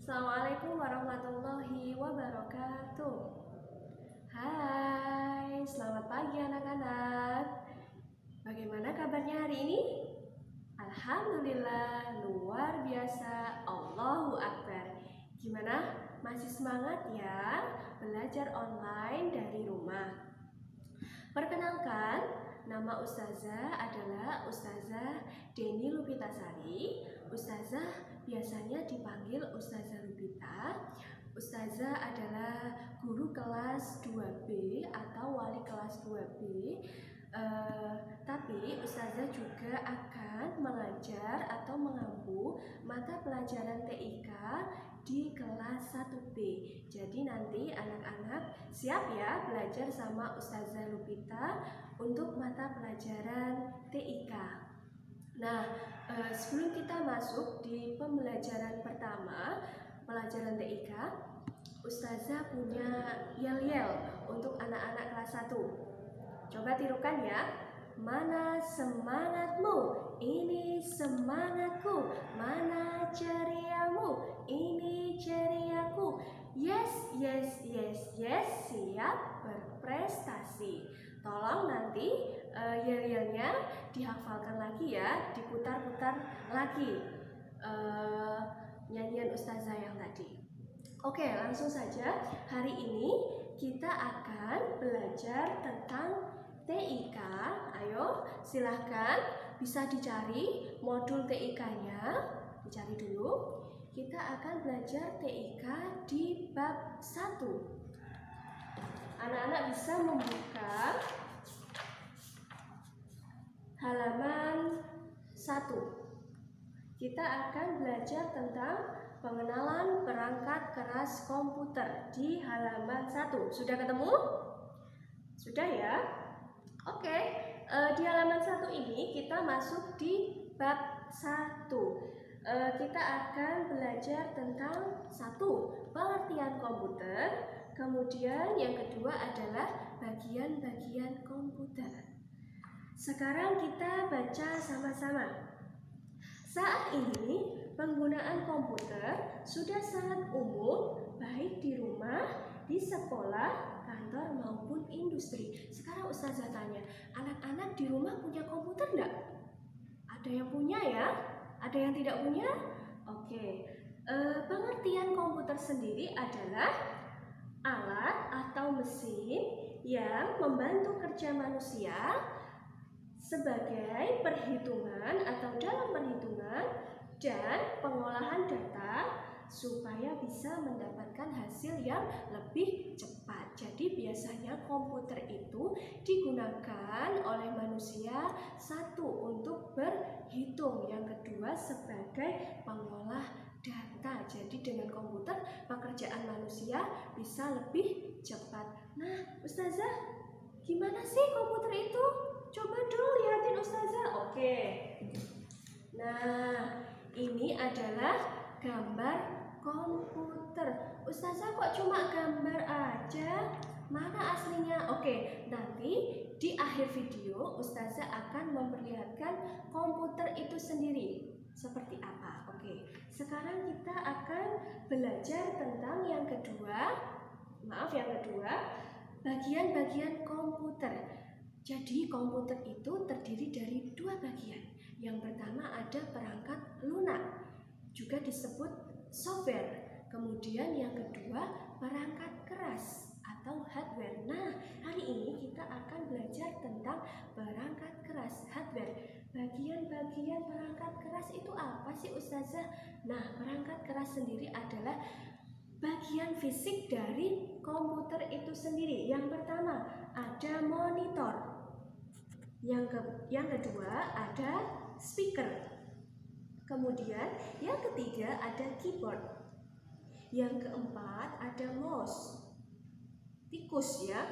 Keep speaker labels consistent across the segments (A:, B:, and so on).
A: Assalamualaikum warahmatullahi wabarakatuh. Hai, selamat pagi anak-anak. Bagaimana kabarnya hari ini? Alhamdulillah, luar biasa. Allahu Akbar. Gimana? Masih semangat ya belajar online dari rumah? Perkenalkan, nama Ustazah adalah Ustazah Deni Lupitasari. Ustazah biasanya dipanggil Ustazah Lupita. Ustazah adalah guru kelas 2B atau wali kelas 2B. Tapi Ustazah juga akan mengajar atau mengampu mata pelajaran TIK di kelas 1B. Jadi nanti anak-anak siap ya belajar sama Ustazah Lupita untuk mata pelajaran TIK. Nah, sebelum kita masuk di pembelajaran pertama, pelajaran TIK, Ustazah punya yel-yel untuk anak-anak kelas 1. Coba tirukan ya. Mana semangatmu? Ini semangatku. Mana ceriamu? Ini ceriaku. Yes, yes, yes, yes, siap berprestasi. Tolong nanti yel-yelnya dihafalkan lagi ya, diputar-putar lagi nyanyian Ustazah yang tadi. Oke, langsung saja. Hari ini kita akan belajar tentang TIK. Ayo, silahkan bisa dicari modul TIK-nya. Dicari dulu. Kita akan belajar TIK di bab 1. Anak-anak bisa membuka halaman 1. Kita akan belajar tentang pengenalan perangkat keras komputer di halaman 1. Sudah ketemu? Sudah ya? Oke, di halaman 1 ini kita masuk di bab 1. Kita akan belajar tentang 1. Pengertian komputer. Kemudian yang kedua adalah bagian-bagian komputer. Sekarang kita baca sama-sama. Saat ini penggunaan komputer sudah sangat umum baik di rumah, di sekolah, kantor maupun industri. Sekarang Ustazah tanya, anak-anak di rumah punya komputer enggak? Ada yang punya ya? Ada yang tidak punya? Oke. Pengertian komputer sendiri adalah alat atau mesin yang membantu kerja manusia sebagai perhitungan atau dalam perhitungan dan pengolahan data supaya bisa mendapatkan hasil yang lebih cepat. Jadi biasanya komputer itu digunakan oleh manusia, satu untuk berhitung, yang kedua sebagai pengolah data. Jadi dengan komputer pekerjaan manusia bisa lebih cepat. Nah, Ustazah, gimana sih komputer itu? Coba dulu lihatin Ustazah. Oke. Nah, ini adalah gambar komputer. Ustazah kok cuma gambar aja? Mana aslinya? Oke, nanti di akhir video Ustazah akan memperlihatkan komputer itu sendiri seperti apa. Oke, sekarang kita akan belajar tentang yang kedua. Bagian-bagian komputer. Jadi komputer itu terdiri dari 2 bagian. Yang pertama ada perangkat lunak, juga disebut software. Kemudian yang kedua perangkat keras atau hardware. Nah, hari ini kita akan belajar tentang perangkat keras, hardware. Bagian-bagian perangkat keras itu apa sih Ustazah? Nah, perangkat keras sendiri adalah bagian fisik dari komputer itu sendiri. Yang pertama ada monitor. Yang kedua ada speaker. Kemudian yang ketiga ada keyboard. Yang keempat ada mouse. Tikus ya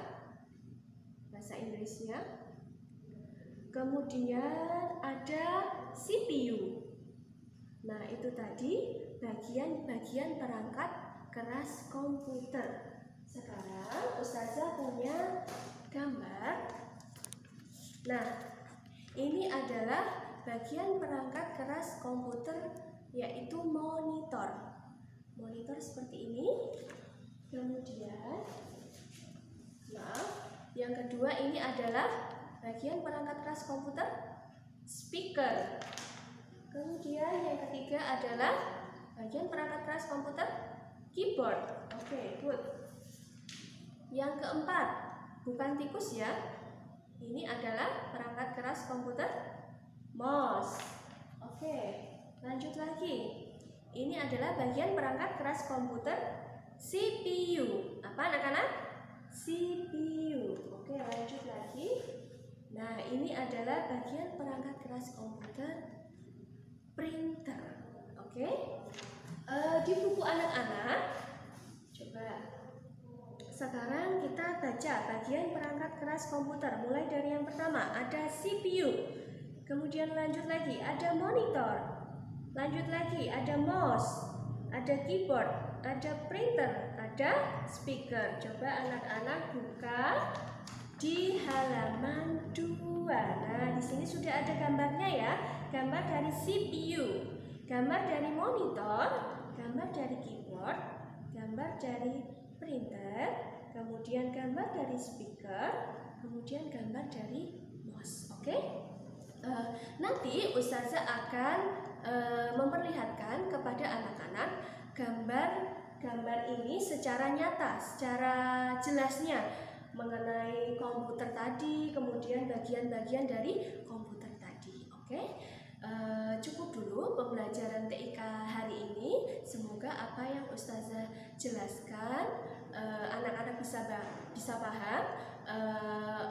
A: bahasa Inggrisnya. Kemudian ada CPU. Nah, itu tadi bagian-bagian perangkat keras komputer. Sekarang Ustazah punya gambar. Nah, ini adalah bagian perangkat keras komputer, yaitu monitor. monitor seperti ini. Kemudian, yang kedua ini adalah bagian perangkat keras komputer, speaker. Kemudian yang ketiga adalah bagian perangkat keras komputer, keyboard. Oke, good. Yang keempat, bukan tikus ya. Ini adalah perangkat keras komputer, mouse. Oke, lanjut lagi. Ini adalah bagian perangkat keras komputer, CPU. Apa anak-anak? CPU. Oke, lanjut lagi. Nah, ini adalah bagian perangkat keras komputer, printer. Oke. Di buku anak-anak, coba sekarang kita baca bagian perangkat keras komputer. Mulai dari yang pertama, ada CPU. Kemudian lanjut lagi, ada monitor. Lanjut lagi, ada mouse, ada keyboard, ada printer, ada speaker. Coba anak-anak buka di halaman 2. Nah, di sini sudah ada gambarnya ya. Gambar dari CPU, gambar dari monitor, gambar dari keyboard, gambar dari printer, kemudian gambar dari speaker, kemudian gambar dari mouse. Oke? Nanti Ustazah akan memperlihatkan kepada anak-anak gambar ini secara nyata, secara jelasnya mengenai komputer tadi, kemudian bagian-bagian dari komputer tadi. Oke? Cukup dulu pembelajaran TIK hari ini. Semoga apa yang Ustazah jelaskan anak-anak bisa paham.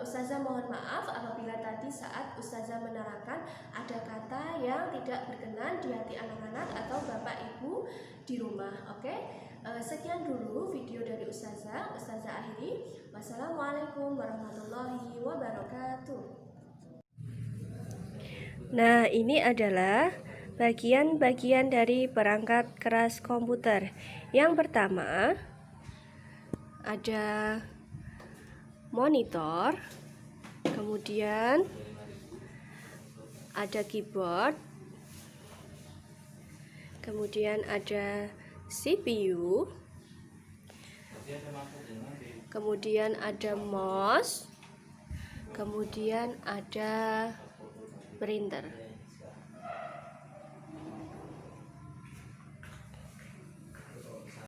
A: Ustazah mohon maaf apabila tadi saat Ustazah menerangkan ada kata yang tidak berkenan di hati anak-anak atau bapak ibu di rumah. Oke? Sekian dulu video dari Ustazah akhiri. Wassalamualaikum warahmatullahi wabarakatuh. Nah, ini adalah bagian-bagian dari perangkat keras komputer. Yang pertama ada monitor, kemudian ada keyboard, kemudian ada CPU, kemudian ada mouse, kemudian ada printer.